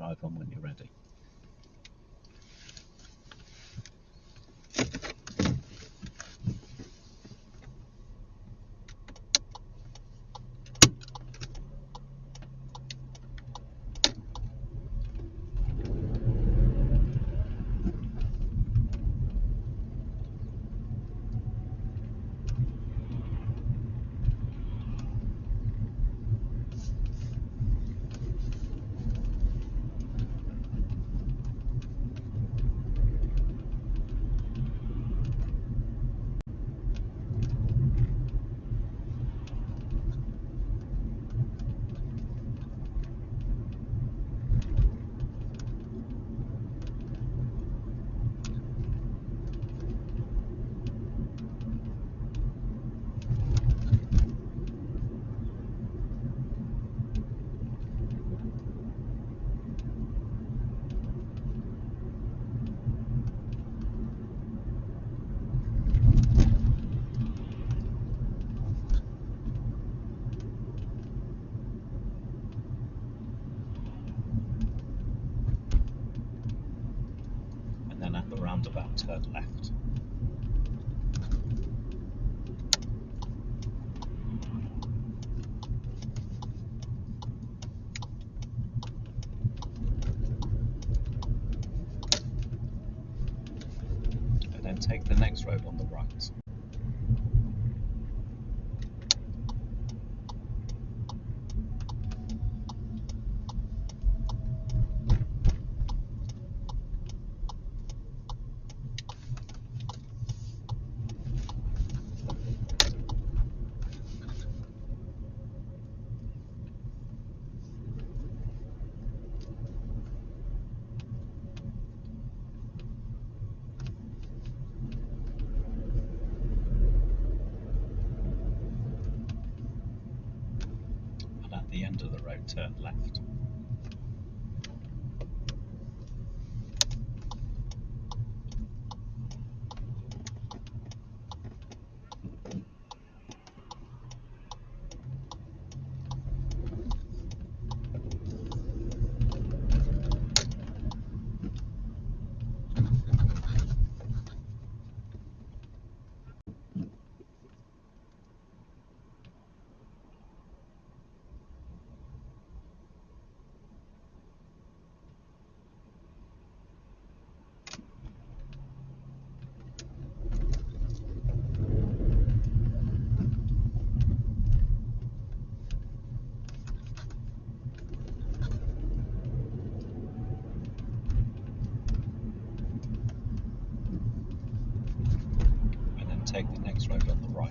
drive on when you're ready. And then at the roundabout, turn left. And then take the next road on the right. At the end of the road, turn left. Take the next road on the right.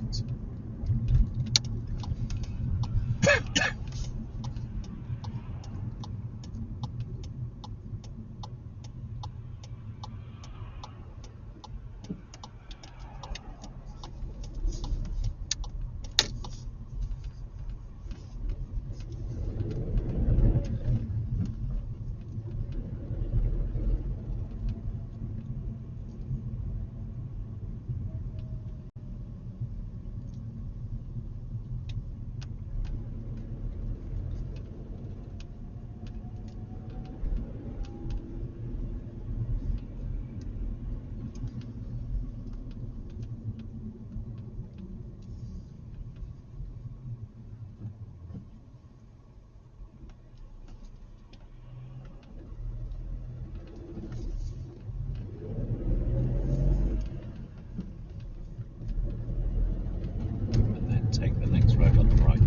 Take the next road on the right.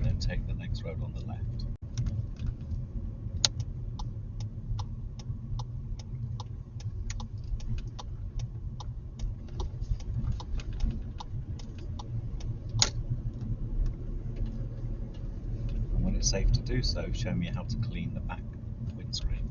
Then take the next road on the left. When it's safe to do so, show me how to clean the back windscreen.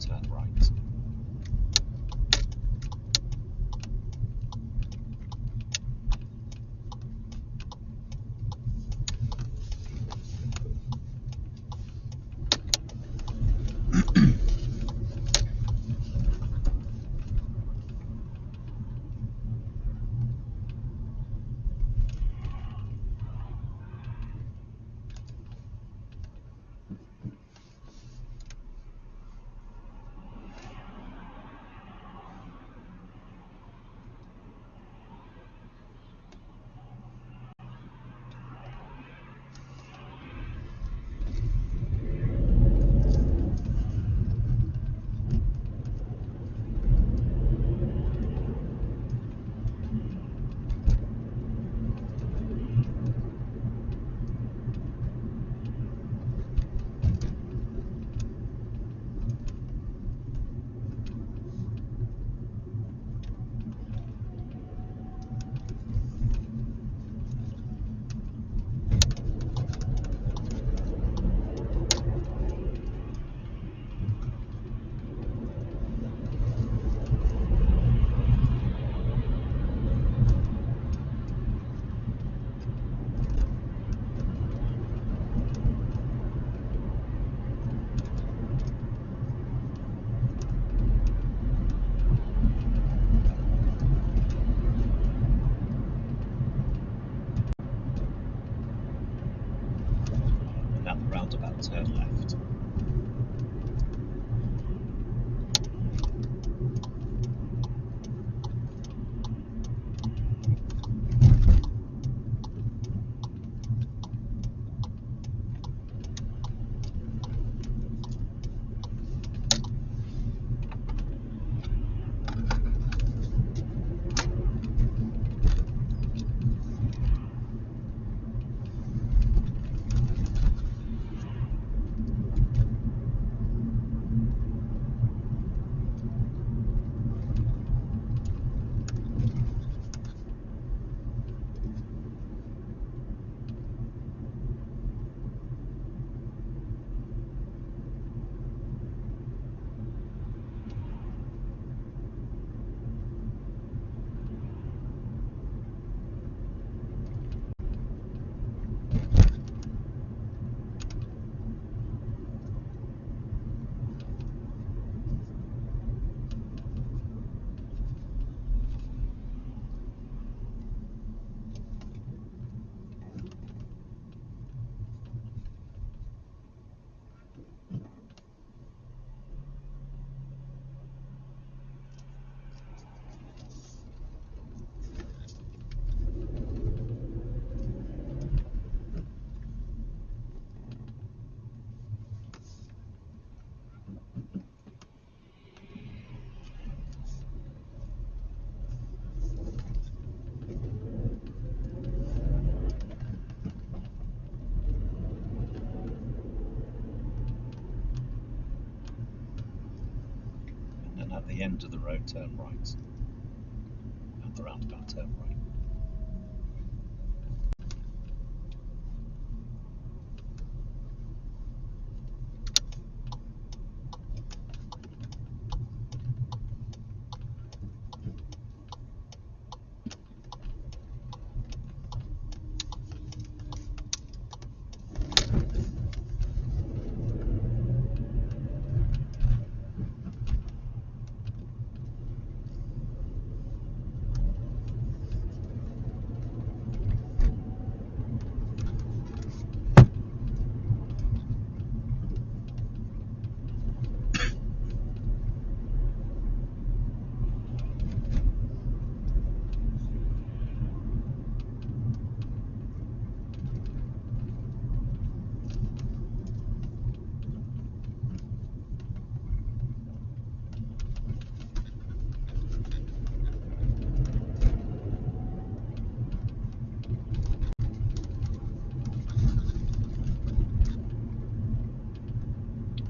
turn right. At the roundabout, turn left. And at the end of the road, turn right. At the roundabout, turn right.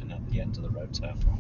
And at the end of the road, turn right.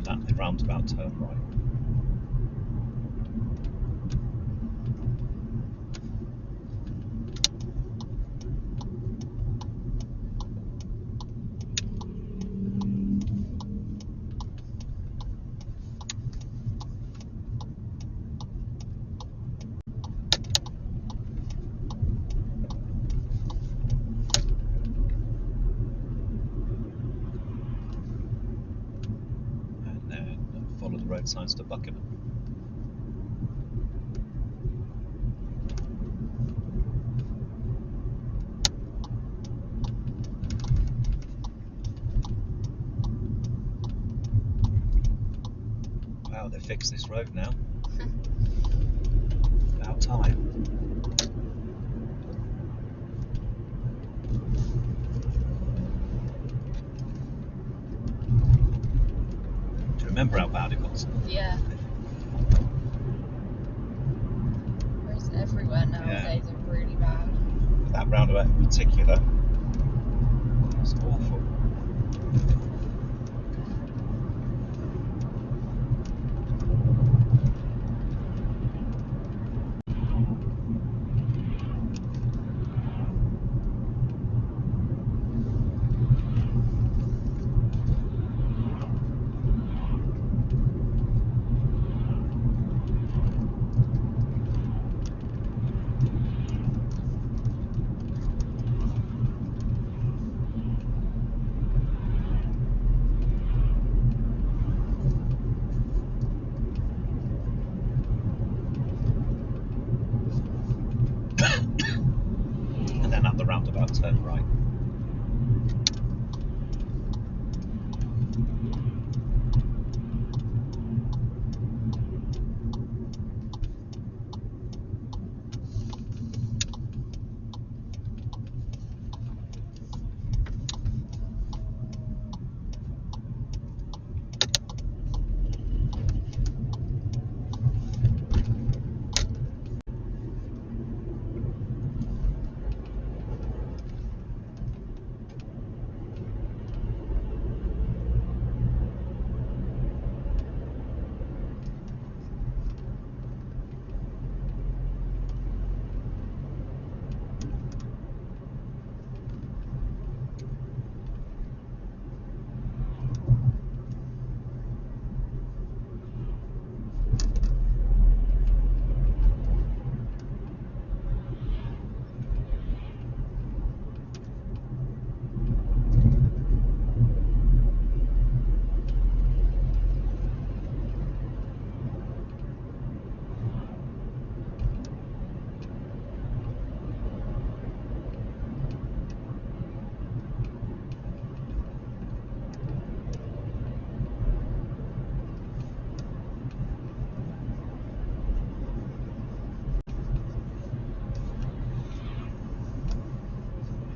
And at the roundabout, turn right. And then follow the road signs to Buckingham. Wow, they fixed this road now. About time. Do you remember how bad it was? Yeah. Roads everywhere nowadays are really bad. That roundabout in particular. It's awful. And then at the roundabout, turn right.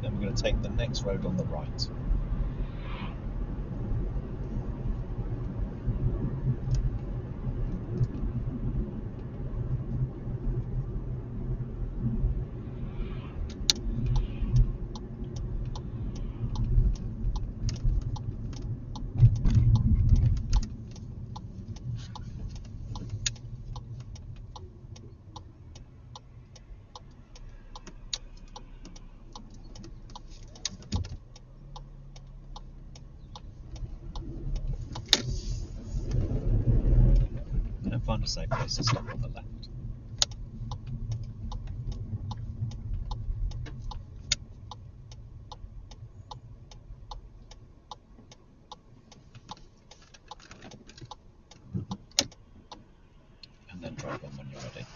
Then we're going to take the next road on the right. And then find a safe place to stop on the left. And then drive on when you're ready.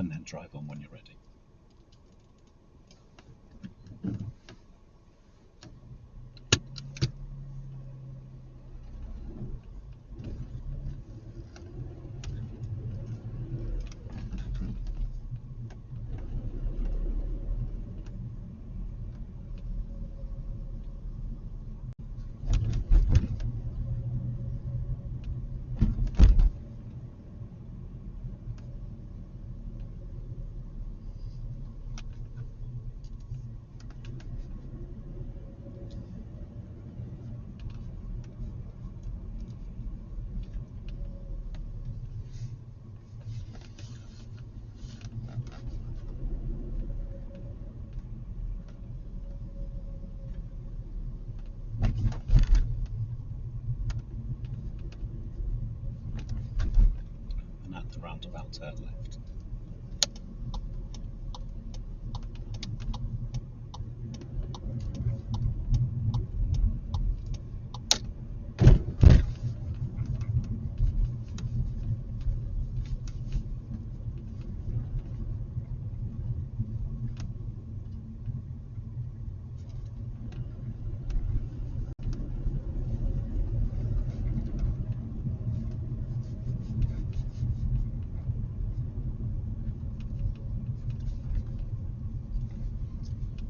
and then drive on when you're ready. And at the roundabout, turn left.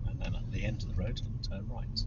And then at the end of the road, turn right.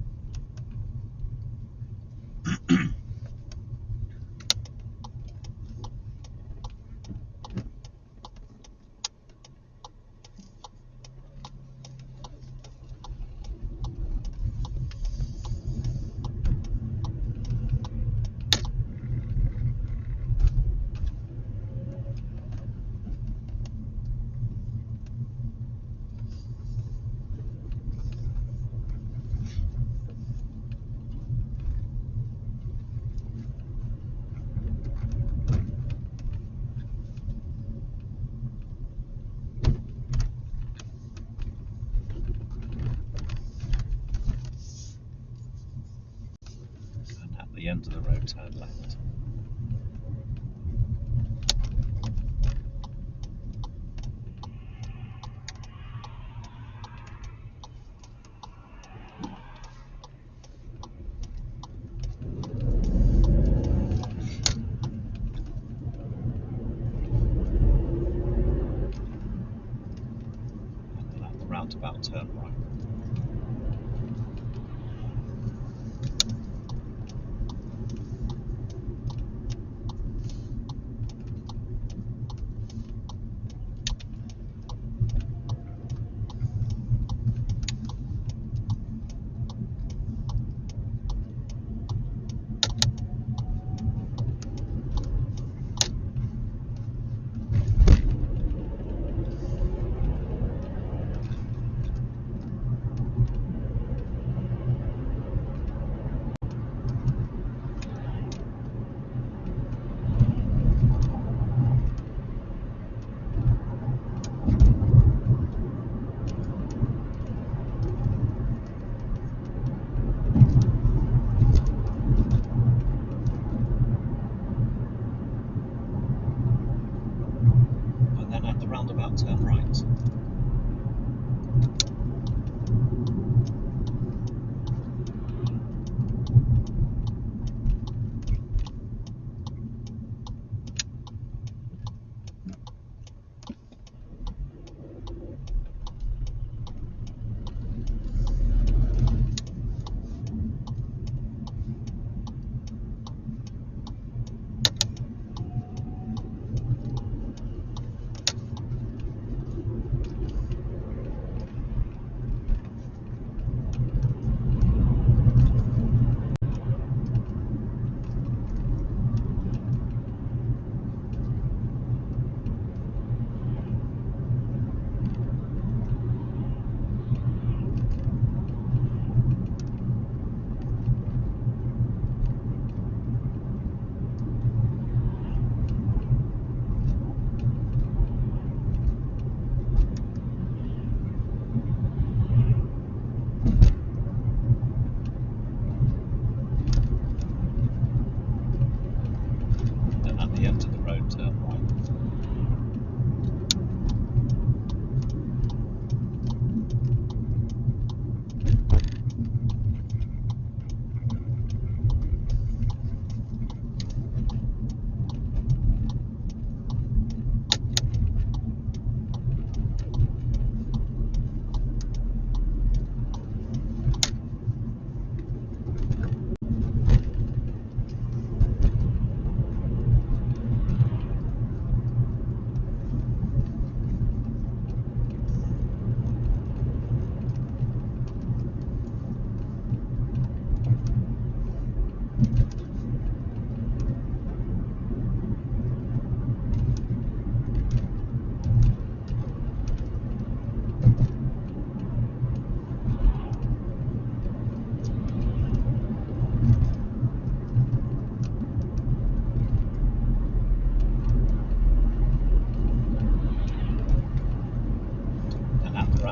And at the end of the road, turn left. And then at the roundabout, turn right.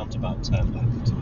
roundabout, turn left.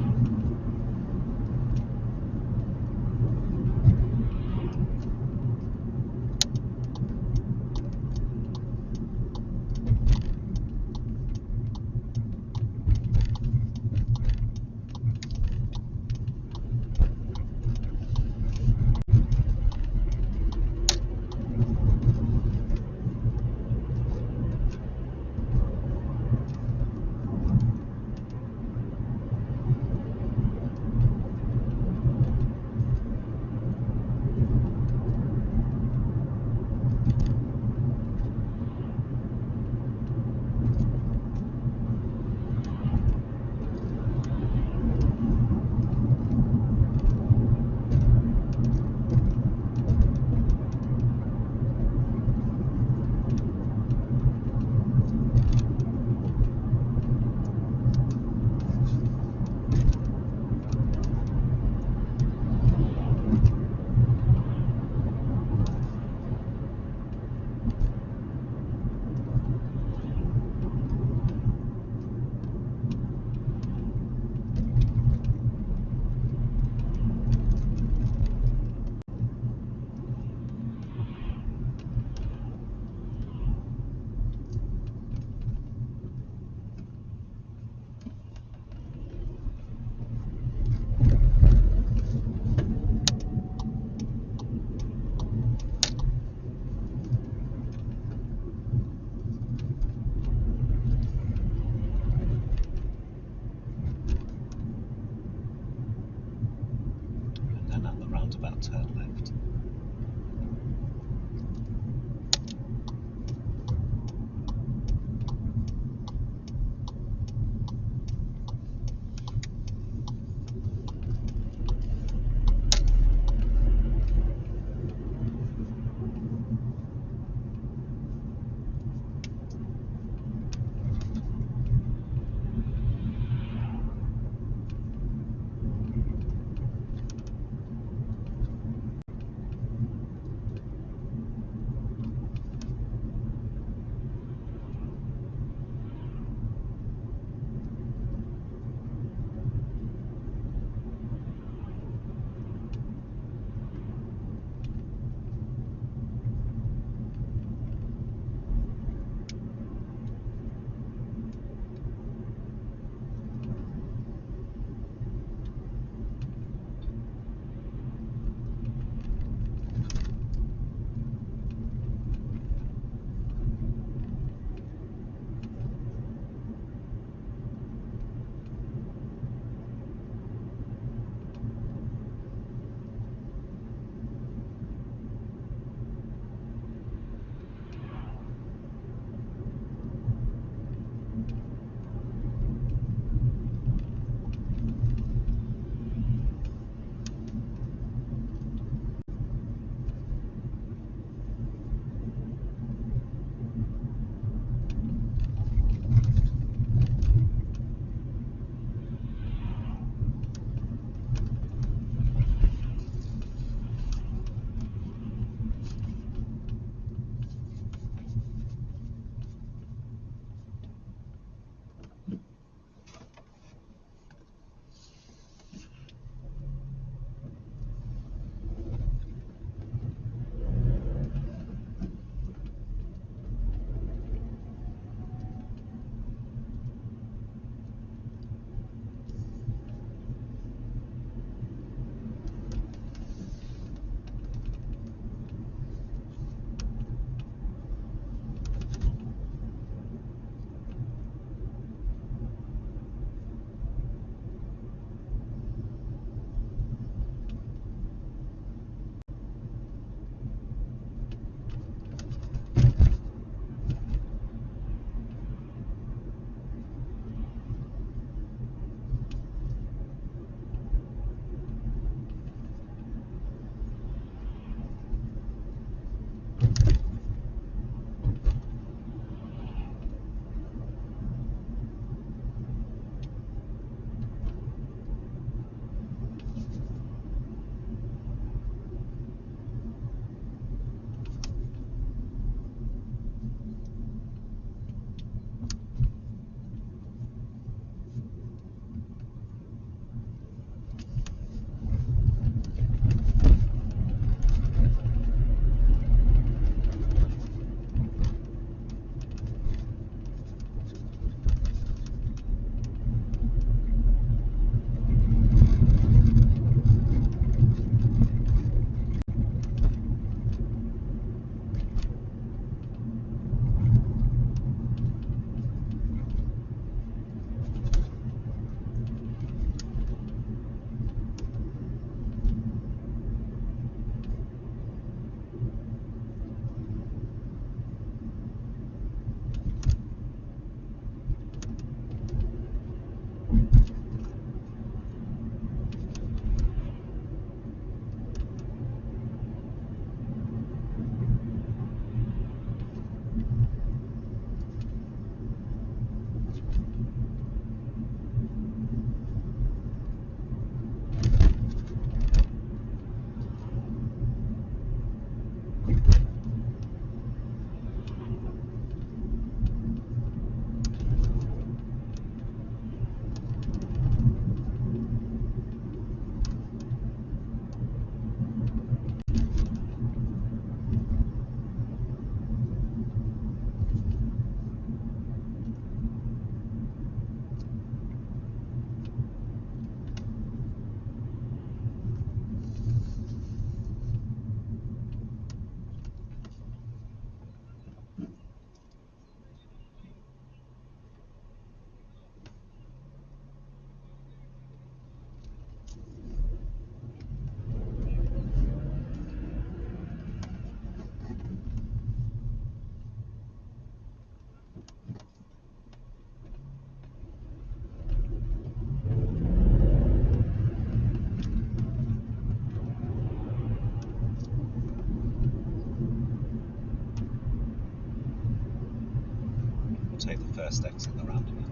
Take the first exit in the roundabout.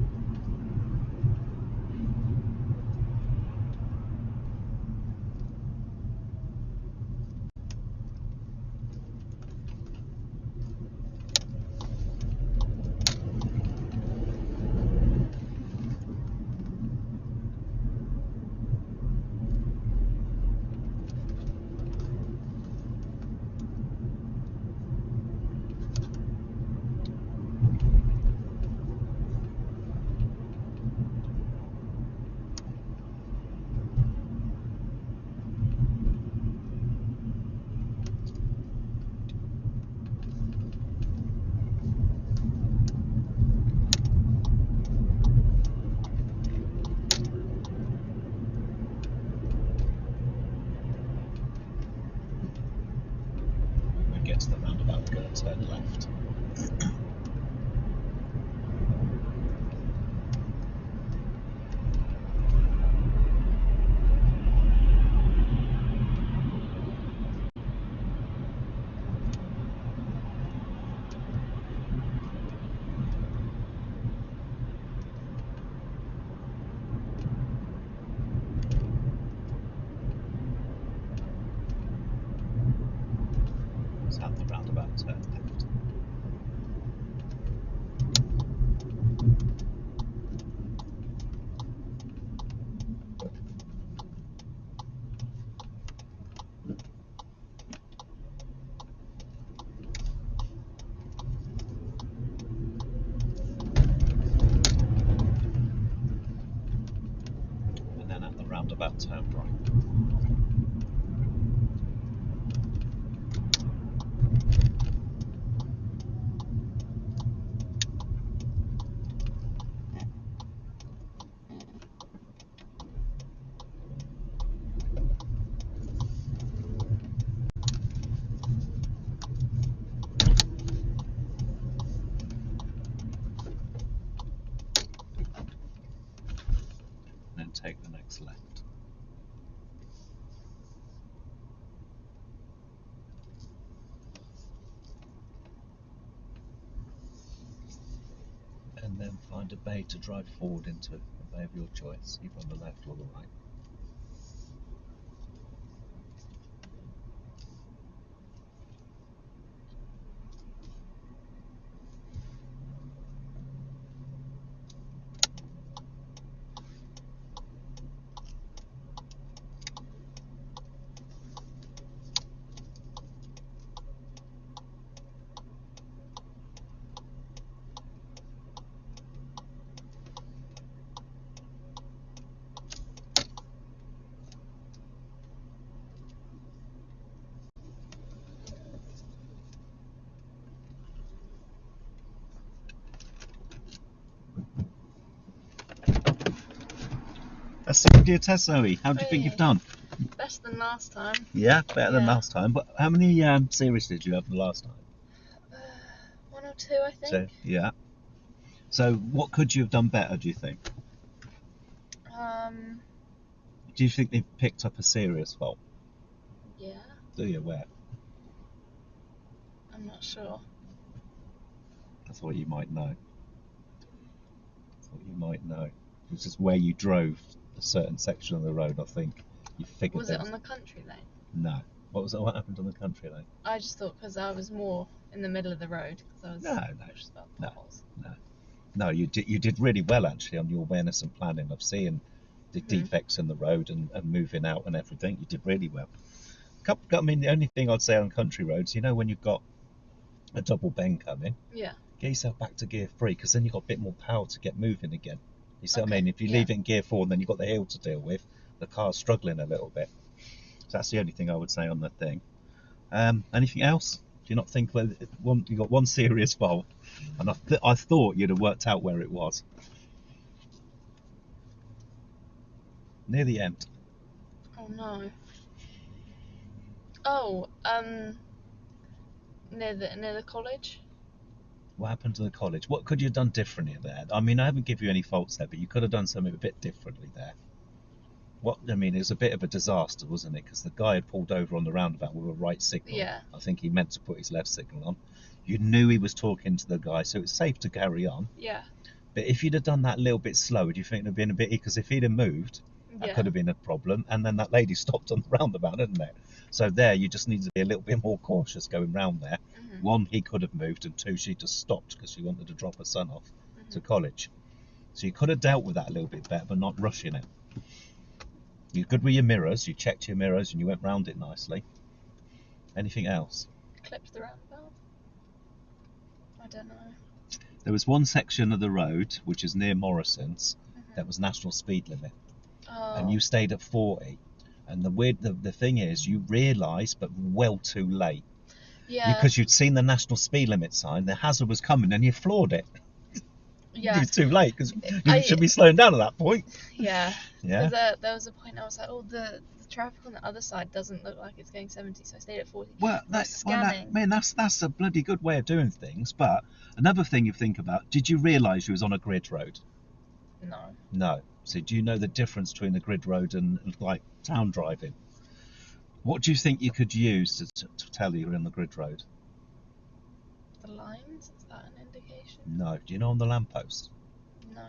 When we get to the roundabout, we're going to turn left. So at the roundabout, turn left. And then at the roundabout, turn right. Then take the next left. And then find a bay to drive forward into, a bay of your choice, either on the left or the right. That's the end of your test, Zoe. How do you think you've done? Better than last time. Yeah, better than last time. But how many series did you have the last time? 1 or 2, I think. So, yeah. So what could you have done better, do you think? Do you think they've picked up a serious fault? Yeah. Do you? Where? I'm not sure. I thought you might know. It was just where you drove a certain section of the road, I think. You figured Was it on the country lane? No. What happened on the country lane? I just thought because I was more in the middle of the road. I was No. about potholes. No, you did really well actually on your awareness and planning of seeing the defects in the road and moving out and everything. You did really well. I mean, the only thing I'd say on country roads, when you've got a double bend coming, Yeah. get yourself back to gear 3 because then you've got a bit more power to get moving again. You see what I Okay, mean? If you leave it in gear 4 and then you've got the hill to deal with, the car's struggling a little bit. So that's the only thing I would say on the thing. Anything else? Do you not think you got one serious fault? And I thought you'd have worked out where it was. Near the end. Oh no. Oh, near the college. What happened to the college? What could you have done differently there? I mean, I haven't given you any faults there, but you could have done something a bit differently there. It was a bit of a disaster, wasn't it? Because the guy had pulled over on the roundabout with a right signal. Yeah. I think he meant to put his left signal on. You knew he was talking to the guy, so it's safe to carry on. Yeah. But if you'd have done that a little bit slower, do you think it would have been a bit? Because if he'd have moved, that could have been a problem. And then that lady stopped on the roundabout, didn't it? So there, you just need to be a little bit more cautious going round there. One, he could have moved, and two, she just stopped because she wanted to drop her son off to college. So you could have dealt with that a little bit better, but not rushing it. You're good with your mirrors. You checked your mirrors and you went round it nicely. Anything else? Clipped the roundabout. I don't know. There was one section of the road, which is near Morrison's, that was national speed limit. Oh. And you stayed at 40. And the thing is, you realised, but well too late. Yeah. Because you'd seen the national speed limit sign, the hazard was coming, and you floored it. Yeah. It was too late because you should be slowing down at that point. Yeah. Yeah. There was a point I was like, oh, the traffic on the other side doesn't look like it's going 70, so I stayed at 40. That's a bloody good way of doing things. But another thing you think about: did you realise you was on a grid road? No. No. So do you know the difference between a grid road and like town driving? What do you think you could use to tell you're on the grid road? The lines? Is that an indication? No. Do you know on the lamppost? No.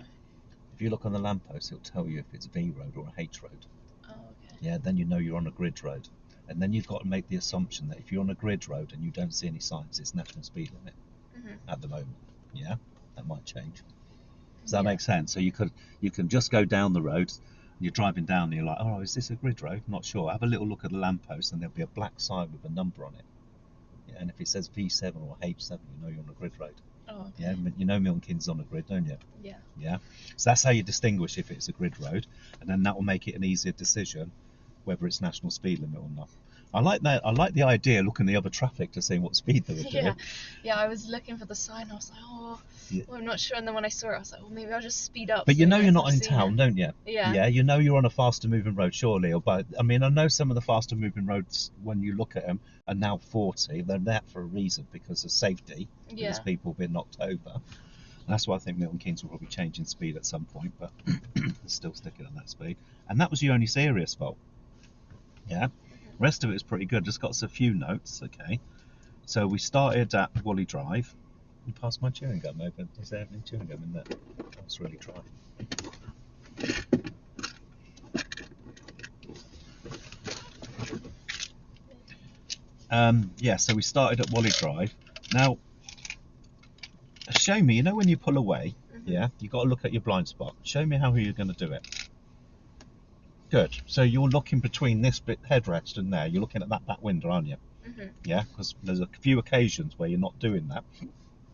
If you look on the lamppost, it'll tell you if it's a V road or a H road. Oh, okay. Yeah, then you know you're on a grid road. And then you've got to make the assumption that if you're on a grid road and you don't see any signs, it's national speed limit at the moment. Yeah, that might change. Does that make sense? So you can just go down the road, and you're driving down and you're like, oh, is this a grid road? Not sure. Have a little look at the lamppost and there'll be a black sign with a number on it. Yeah, and if it says V7 or H7, you know you're on a grid road. Oh, okay. Yeah, you know Milton Keynes on a grid, don't you? Yeah. Yeah. So that's how you distinguish if it's a grid road, and then that will make it an easier decision whether it's national speed limit or not. I like that. I like the idea looking at the other traffic to see what speed they were doing. Yeah. I was looking for the sign. I was like, well, I'm not sure. And then when I saw it, I was like, well, maybe I'll just speed up. But you know you're not in town, don't you? Yeah. Yeah. You know you're on a faster moving road, surely. But I mean, I know some of the faster moving roads, when you look at them, are now 40. They're there for a reason because of safety. Yeah. Because people have been knocked over. And that's why I think Milton Keynes will probably change in speed at some point, but they're still sticking on that speed. And that was your only serious fault. Yeah. The rest of it is pretty good. Just got us a few notes. Okay. So we started at Wally Drive. You passed my chewing gum over. Is there any chewing gum in there? Let's really try. So we started at Wally Drive. Now, show me, when you pull away, you've got to look at your blind spot. Show me how you're going to do it. Good. So you're looking between this bit headrest and there. You're looking at that back window, aren't you? Yeah, because there's a few occasions where you're not doing that.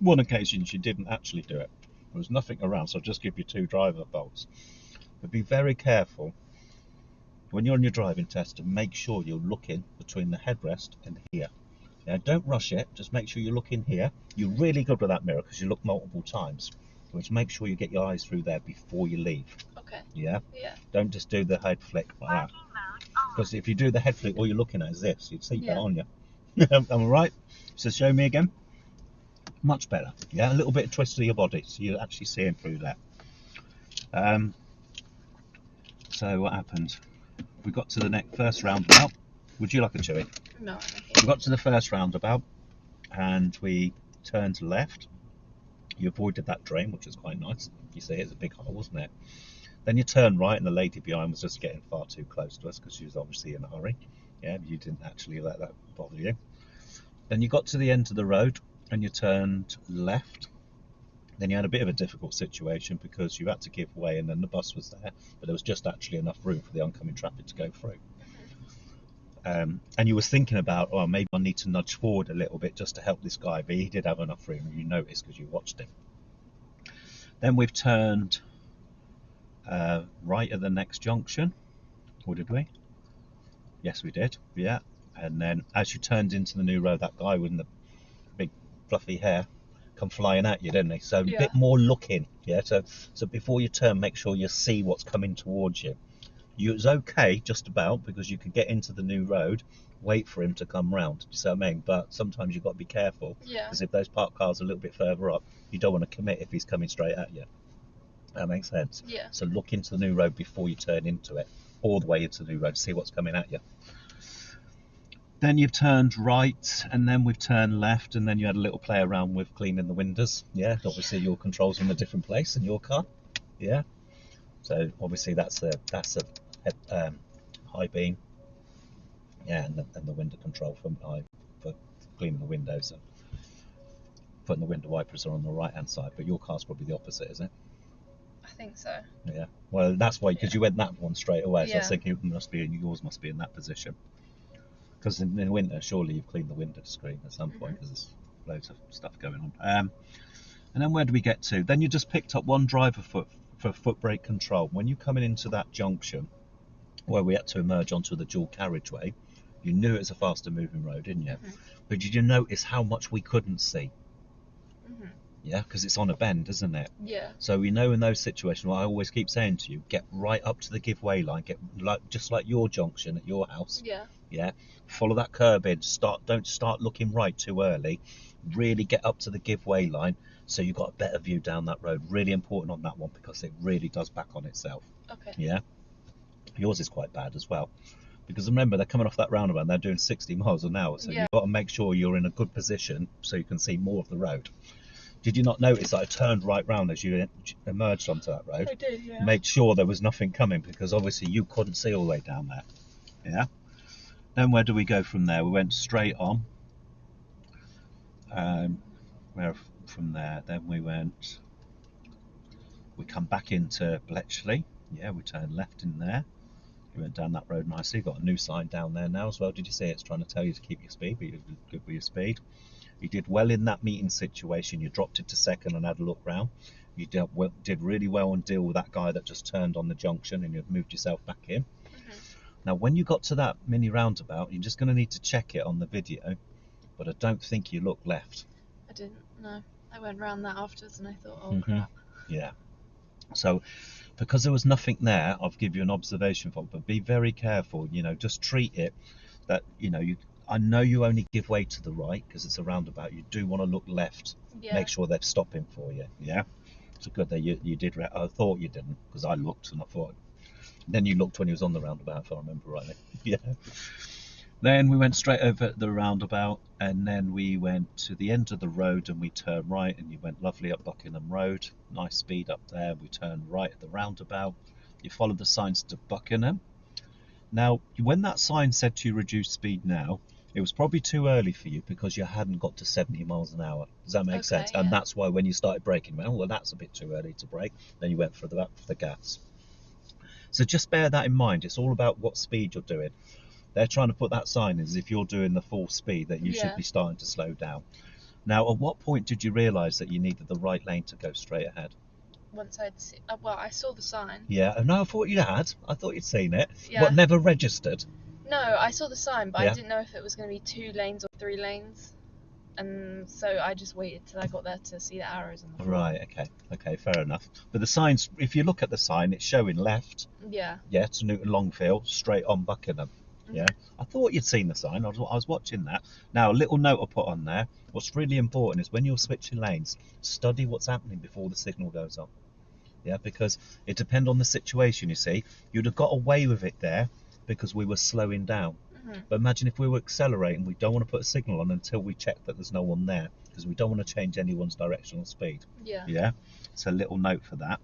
One occasion you didn't actually do it. There was nothing around, so I'll just give you 2 driver bolts. But be very careful when you're on your driving test to make sure you're looking between the headrest and here. Yeah, don't rush it. Just make sure you're looking here. You're really good with that mirror because you look multiple times. Which make sure you get your eyes through there before you leave. Okay. Yeah? Yeah. Don't just do the head flick like that. Because if you do the head flick, all you're looking at is this. You'd see that on you. Am I right? So show me again. Much better. Yeah, a little bit of twist of your body so you're actually seeing through that. So what happened? We got to the first roundabout. Would you like a chewy? No, I'm okay. We got to the first roundabout and we turned left. You avoided that drain, which was quite nice. You see, it's a big hole, wasn't it? Then you turned right, and the lady behind was just getting far too close to us because she was obviously in a hurry. Yeah, you didn't actually let that bother you. Then you got to the end of the road and you turned left. Then you had a bit of a difficult situation because you had to give way, and then the bus was there, but there was just actually enough room for the oncoming traffic to go through. And you were thinking about, oh, maybe I need to nudge forward a little bit just to help this guy, but he did have enough room, and you noticed because you watched him. Then we've turned right at the next junction, or did we? Yes, we did, yeah. And then as you turned into the new road, that guy with the big fluffy hair come flying at you, didn't he? So a bit more looking, yeah. So before you turn, make sure you see what's coming towards you. You was okay just about because you could get into the new road, wait for him to come round. You see what I mean? But sometimes you've got to be careful because if those parked cars are a little bit further up, you don't want to commit if he's coming straight at you. That makes sense. Yeah. So look into the new road before you turn into it, all the way into the new road to see what's coming at you. Then you've turned right, and then we've turned left, and then you had a little play around with cleaning the windows. Yeah, obviously your controls are in a different place in your car. Yeah. So obviously that's a high beam. Yeah, and the window control for cleaning the windows and putting the window wipers are on the right hand side. But your car's probably the opposite, isn't it? I think so. Yeah. Well, that's why, because you went that one straight away. So I was thinking yours must be in that position. Because in the winter, surely you've cleaned the window screen at some point because there's loads of stuff going on. And then where do we get to? Then you just picked up one driver foot for foot brake control. When you're coming into that junction where we had to emerge onto the dual carriageway, you knew it was a faster moving road, didn't you? But did you notice how much we couldn't see? Yeah, because it's on a bend, isn't it? Yeah. So we know in those situations, what I always keep saying to you, get right up to the give way line, get just like your junction at your house. Yeah. Yeah. Follow that curb in. Don't start looking right too early. Really get up to the give way line so you've got a better view down that road. Really important on that one because it really does back on itself. Okay. Yeah. Yours is quite bad as well. Because remember, they're coming off that roundabout and they're doing 60 miles an hour. So you've got to make sure you're in a good position so you can see more of the road. Did you not notice that I turned right round as you emerged onto that road? I did, yeah. Made sure there was nothing coming because obviously you couldn't see all the way down there. Yeah. Then where do we go from there? We went straight on. Where from there? Then we come back into Bletchley. Yeah, we turned left in there. We went down that road nicely. Got a new sign down there now as well. Did you see it? It's trying to tell you to keep your speed, but you did good with your speed. You did well in that meeting situation. You dropped it to second and had a look round. You did really well and deal with that guy that just turned on the junction, and you've moved yourself back in. Now, when you got to that mini roundabout, you're just going to need to check it on the video, but I don't think you looked left. I didn't, no. I went round that afterwards and I thought, oh crap. Yeah. So, because there was nothing there, I'll give you an observation for it, but be very careful, just treat it that, I know you only give way to the right because it's a roundabout. You do want to look left. Yeah. Make sure they're stopping for you. Yeah. So good that you did. I thought you didn't because I looked and I thought. Then you looked when you was on the roundabout, if I remember rightly. Yeah. Then we went straight over the roundabout, and then we went to the end of the road and we turned right, and you went lovely up Buckingham Road. Nice speed up there. We turned right at the roundabout. You followed the signs to Buckingham. Now, when that sign said to you reduce speed now, it was probably too early for you because you hadn't got to 70 miles an hour. Does that make sense? Yeah. And that's why when you started braking, you went, well, that's a bit too early to brake. Then you went for the gas. So just bear that in mind. It's all about what speed you're doing. They're trying to put that sign as if you're doing the full speed that you should be starting to slow down. Now, at what point did you realise that you needed the right lane to go straight ahead? Once I'd seen, I saw the sign. Yeah, no, I thought you had. I thought you'd seen it. Yeah. But never registered. No, I saw the sign, but I didn't know if it was going to be 2 lanes or 3 lanes. And so I just waited till I got there to see the arrows on the floor. Right, okay, fair enough. But the signs, if you look at the sign, it's showing left. Yeah. Yeah, to Newton Longfield, straight on Buckingham. Yeah, I thought you'd seen the sign. I was watching that. Now, a little note I put on there. What's really important is when you're switching lanes, study what's happening before the signal goes on. Yeah, because it depends on the situation, you see. You'd have got away with it there because we were slowing down. But imagine if we were accelerating, we don't want to put a signal on until we check that there's no one there, because we don't want to change anyone's directional speed. Yeah, it's a little note for that.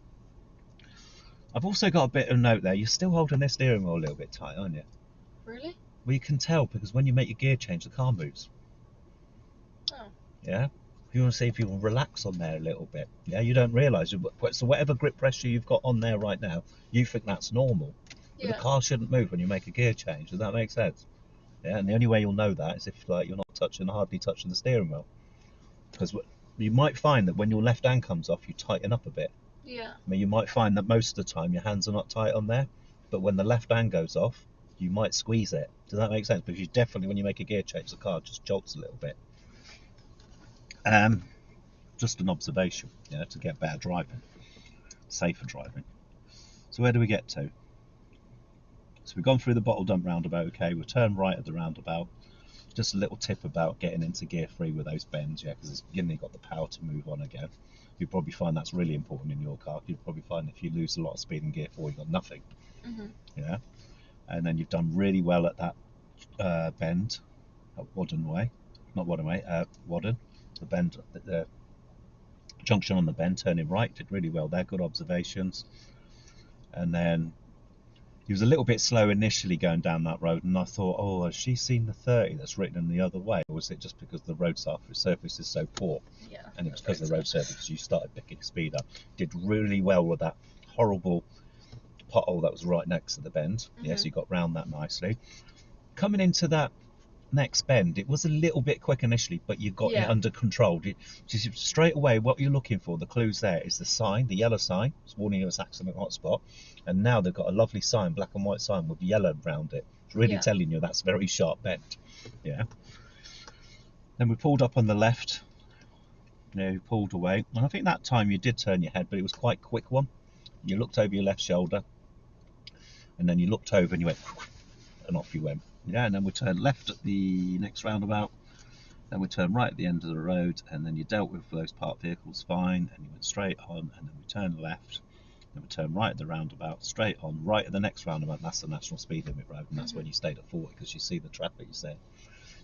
I've also got a bit of a note there. You're still holding this steering wheel a little bit tight, aren't you? Really? Well, you can tell because when you make your gear change, the car moves. Oh. Yeah. You want to see if you can relax on there a little bit. Yeah, you don't realise. So whatever grip pressure you've got on there right now, you think that's normal. But the car shouldn't move when you make a gear change. Does that make sense? Yeah, and the only way you'll know that is if you're not hardly touching the steering wheel. Because you might find that when your left hand comes off, you tighten up a bit. Yeah. I mean, you might find that most of the time your hands are not tight on there, but when the left hand goes off, you might squeeze it. Does that make sense? Because you definitely, when you make a gear change, the car just jolts a little bit. Just an observation, yeah, to get better driving, safer driving. So where do we get to? So we've gone through the bottle dump roundabout, okay, we'll turn right at the roundabout. Just a little tip about getting into gear 3 with those bends, yeah, because you've got the power to move on again. You'll probably find that's really important in your car. You'll probably find if you lose a lot of speed in gear 4, you've got nothing. Yeah, and then you've done really well at that bend at Wadden Way, not Wadden Way, Wadden, the bend, the junction on the bend, turning right, did really well there, good observations. And then he was a little bit slow initially going down that road, and I thought, oh, has she seen the 30 that's written in the other way, or was it just because the road surface is so poor? Yeah. And it was because of the road surface you started picking speed up. Did really well with that horrible pothole that was right next to the bend. Yes, you got round that nicely. Coming into that next bend, it was a little bit quick initially, but you got it under control. Just straight away, what you're looking for, the clues there is the sign, the yellow sign, it's warning you it's accident hotspot, and now they've got a lovely sign, black and white sign with yellow around it. It's really telling you that's a very sharp bend. Yeah. Then we pulled up on the left. We pulled away, and I think that time you did turn your head, but it was quite a quick one. You looked over your left shoulder, and then you looked over and you went, and off you went. Yeah, and then we turned left at the next roundabout, then we turned right at the end of the road, and then you dealt with those parked vehicles fine, and you went straight on, and then we turned left, then we turned right at the roundabout, straight on, right at the next roundabout, and that's the national speed limit road, and that's when you stayed at 40, because you see the traffic, you see.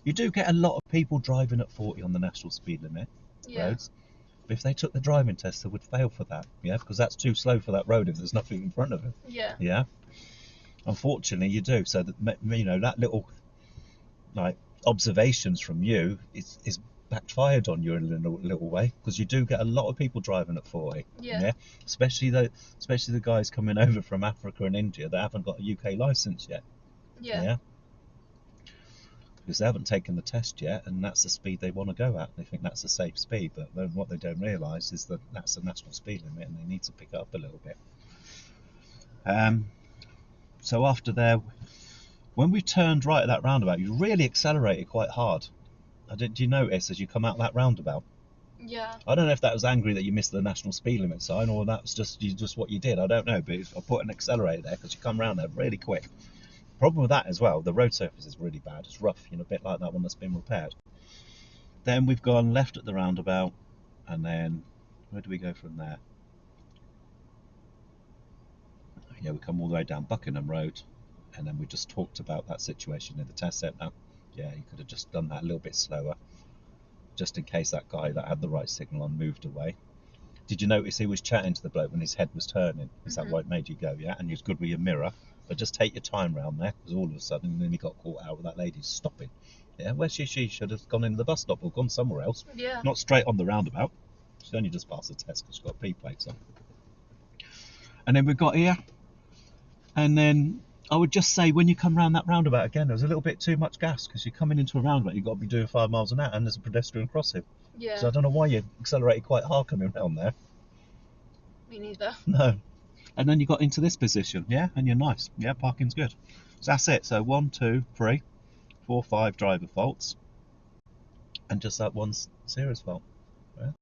You do get a lot of people driving at 40 on the national speed limit roads, but if they took the driving test, they would fail for that, yeah, because that's too slow for that road if there's nothing in front of it. Yeah. Unfortunately, you do. So that, that little observations from you is backfired on you in a little way, because you do get a lot of people driving at 40. Yeah. Especially the guys coming over from Africa and India that haven't got a UK license yet. Yeah. Because they haven't taken the test yet, and that's the speed they want to go at. They think that's a safe speed, but then what they don't realise is that that's the national speed limit, and they need to pick it up a little bit. So after there, when we turned right at that roundabout, you really accelerated quite hard. Did you notice as you come out that roundabout? Yeah. I don't know if that was angry that you missed the national speed limit sign, or that was just what you did. I don't know, but I put an accelerator there because you come around there really quick. Problem with that as well, the road surface is really bad. It's rough, a bit like that one that's been repaired. Then we've gone left at the roundabout, and then where do we go from there? Yeah, we come all the way down Buckingham Road, and then we just talked about that situation in the test centre. Yeah, you could have just done that a little bit slower, just in case that guy that had the right signal on moved away. Did you notice he was chatting to the bloke when his head was turning? Is that what made you go, yeah? And he was good with your mirror, but just take your time round there, because all of a sudden then he got caught out with that lady stopping. Yeah, where she should have gone into the bus stop or gone somewhere else. Yeah. Not straight on the roundabout. She's only just passed the test because she's got P plates on. And then we got here, and then I would just say when you come round that roundabout again, there's a little bit too much gas, because you're coming into a roundabout, you've got to be doing 5 miles an hour, and there's a pedestrian crossing. Yeah. So I don't know why you accelerated quite hard coming round there. Me neither. No. And then you got into this position, yeah, and you're nice. Yeah, parking's good. So that's it. So 1, 2, 3, 4, 5 driver faults, and just that one serious fault.